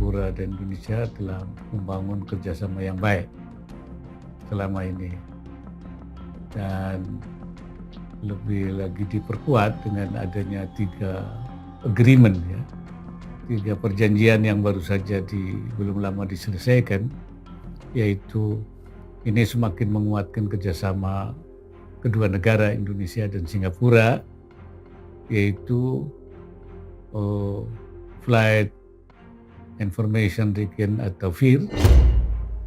Singapura dan Indonesia telah membangun kerjasama yang baik selama ini, dan lebih lagi diperkuat dengan adanya 3 agreement ya, 3 perjanjian yang baru saja belum lama diselesaikan, yaitu ini semakin menguatkan kerjasama kedua negara Indonesia dan Singapura, yaitu Flight Information Region atau FIR.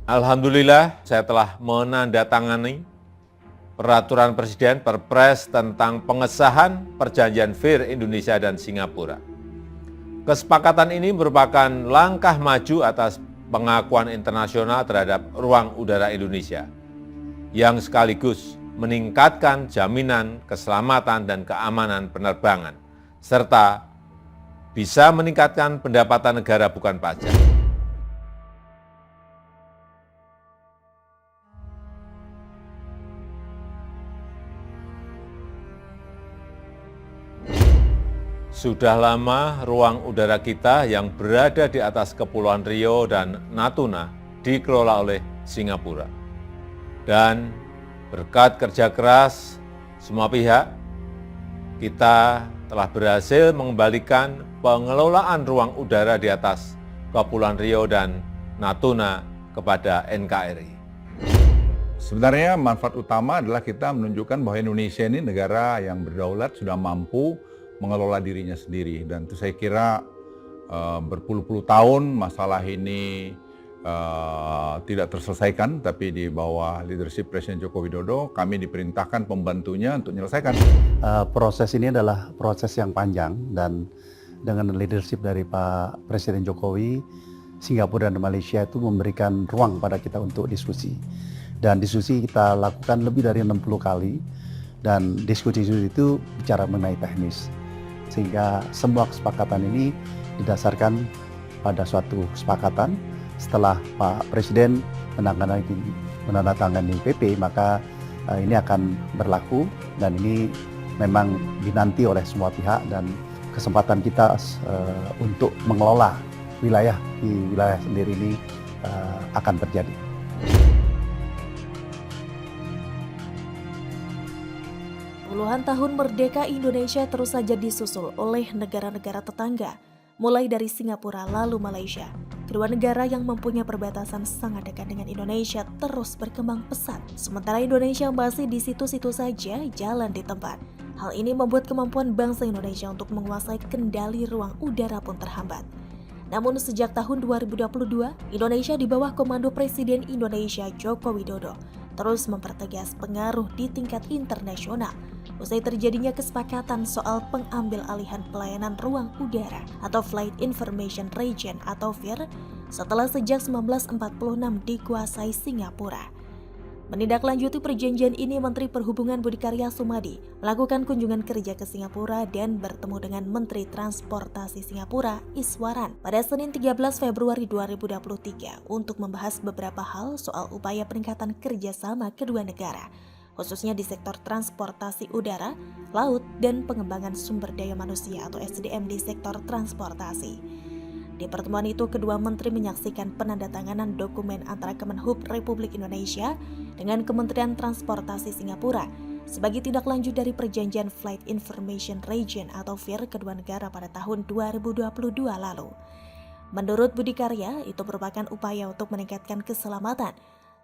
Alhamdulillah, saya telah menandatangani Peraturan Presiden Perpres tentang pengesahan Perjanjian FIR Indonesia dan Singapura. Kesepakatan ini merupakan langkah maju atas pengakuan internasional terhadap ruang udara Indonesia, yang sekaligus meningkatkan jaminan keselamatan dan keamanan penerbangan, serta bisa meningkatkan pendapatan negara bukan pajak. Sudah lama ruang udara kita yang berada di atas Kepulauan Riau dan Natuna dikelola oleh Singapura. Dan berkat kerja keras semua pihak, kita telah berhasil mengembalikan pengelolaan ruang udara di atas Kepulauan Riau dan Natuna kepada NKRI. Sebenarnya manfaat utama adalah kita menunjukkan bahwa Indonesia ini negara yang berdaulat, sudah mampu mengelola dirinya sendiri. Dan itu saya kira berpuluh-puluh tahun masalah ini tidak terselesaikan, tapi di bawah leadership Presiden Joko Widodo, kami diperintahkan pembantunya untuk menyelesaikan. Proses ini adalah proses yang panjang, dan dengan leadership dari Pak Presiden Jokowi, Singapura dan Malaysia itu memberikan ruang pada kita untuk diskusi. Dan diskusi kita lakukan lebih dari 60 kali, dan diskusi itu bicara mengenai teknis. Sehingga semua kesepakatan ini didasarkan pada suatu kesepakatan. Setelah Pak Presiden menandatangani PP, maka ini akan berlaku, dan ini memang dinanti oleh semua pihak, dan kesempatan kita untuk mengelola wilayah di wilayah sendiri ini akan terjadi. Puluhan tahun merdeka Indonesia terus saja disusul oleh negara-negara tetangga, mulai dari Singapura lalu Malaysia. Kedua negara yang mempunyai perbatasan sangat dekat dengan Indonesia terus berkembang pesat, sementara Indonesia masih di situ-situ saja jalan di tempat. Hal ini membuat kemampuan bangsa Indonesia untuk menguasai kendali ruang udara pun terhambat. Namun sejak tahun 2022, Indonesia di bawah komando Presiden Indonesia Joko Widodo terus mempertegas pengaruh di tingkat internasional usai terjadinya kesepakatan soal pengambil alihan pelayanan ruang udara atau Flight Information Region atau FIR setelah sejak 1946 dikuasai Singapura. Menindaklanjuti perjanjian ini, Menteri Perhubungan Budi Karya Sumadi melakukan kunjungan kerja ke Singapura dan bertemu dengan Menteri Transportasi Singapura Iswaran pada Senin 13 Februari 2023 untuk membahas beberapa hal soal upaya peningkatan kerjasama kedua negara, khususnya di sektor transportasi udara, laut, dan pengembangan sumber daya manusia atau SDM di sektor transportasi. Di pertemuan itu, kedua menteri menyaksikan penandatanganan dokumen antara Kemenhub Republik Indonesia dengan Kementerian Transportasi Singapura sebagai tindak lanjut dari perjanjian Flight Information Region atau FIR kedua negara pada tahun 2022 lalu. Menurut Budi Karya, itu merupakan upaya untuk meningkatkan keselamatan,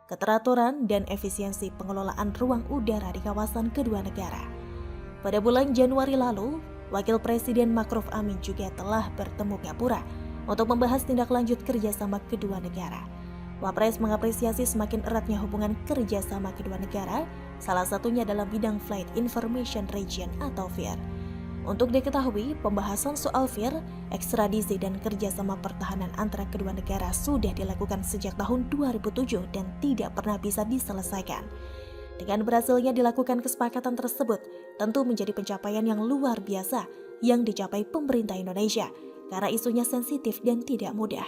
keteraturan, dan efisiensi pengelolaan ruang udara di kawasan kedua negara. Pada bulan Januari lalu, Wakil Presiden Ma'ruf Amin juga telah bertemu Singapura untuk membahas tindak lanjut kerjasama kedua negara. Wapres mengapresiasi semakin eratnya hubungan kerjasama kedua negara, salah satunya dalam bidang Flight Information Region atau FIR. Untuk diketahui, pembahasan soal FIR, ekstradisi dan kerjasama pertahanan antara kedua negara sudah dilakukan sejak tahun 2007 dan tidak pernah bisa diselesaikan. Dengan berhasilnya dilakukan kesepakatan tersebut, tentu menjadi pencapaian yang luar biasa yang dicapai pemerintah Indonesia, karena isunya sensitif dan tidak mudah.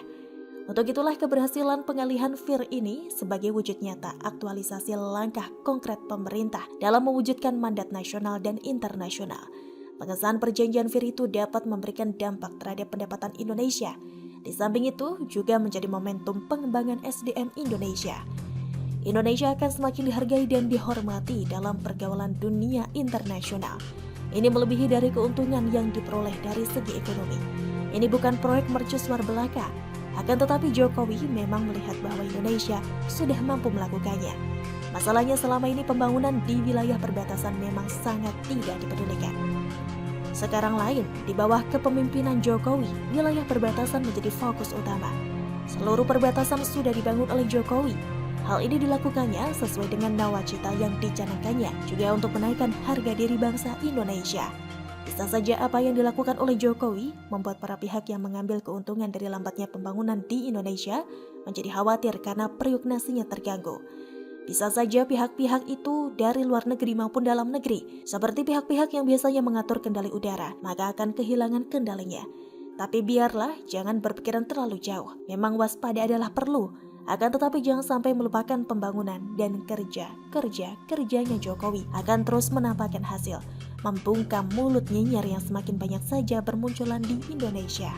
Untuk itulah keberhasilan pengalihan FIR ini sebagai wujud nyata aktualisasi langkah konkret pemerintah dalam mewujudkan mandat nasional dan internasional. Pengesahan perjanjian FIR itu dapat memberikan dampak terhadap pendapatan Indonesia, Di samping itu, juga menjadi momentum pengembangan SDM Indonesia. Indonesia akan semakin dihargai dan dihormati dalam pergaulan dunia internasional. Ini melebihi dari keuntungan yang diperoleh dari segi ekonomi. Ini bukan proyek mercusuar belaka, akan tetapi Jokowi memang melihat bahwa Indonesia sudah mampu melakukannya. Masalahnya selama ini pembangunan di wilayah perbatasan memang sangat tidak dipedulikan. Sekarang lain, di bawah kepemimpinan Jokowi, wilayah perbatasan menjadi fokus utama. Seluruh perbatasan sudah dibangun oleh Jokowi. Hal ini dilakukannya sesuai dengan nawacita yang dicanangkannya, juga untuk menaikkan harga diri bangsa Indonesia. Bisa saja apa yang dilakukan oleh Jokowi membuat para pihak yang mengambil keuntungan dari lambatnya pembangunan di Indonesia menjadi khawatir karena periuk-nasinya terganggu. Bisa saja pihak-pihak itu dari luar negeri maupun dalam negeri, seperti pihak-pihak yang biasanya mengatur kendali udara, maka akan kehilangan kendalinya. Tapi biarlah, jangan berpikiran terlalu jauh. Memang waspada adalah perlu, akan tetapi jangan sampai melupakan pembangunan dan kerjanya Jokowi akan terus menampakkan hasil, membungkam mulut nyinyir yang semakin banyak saja bermunculan di Indonesia.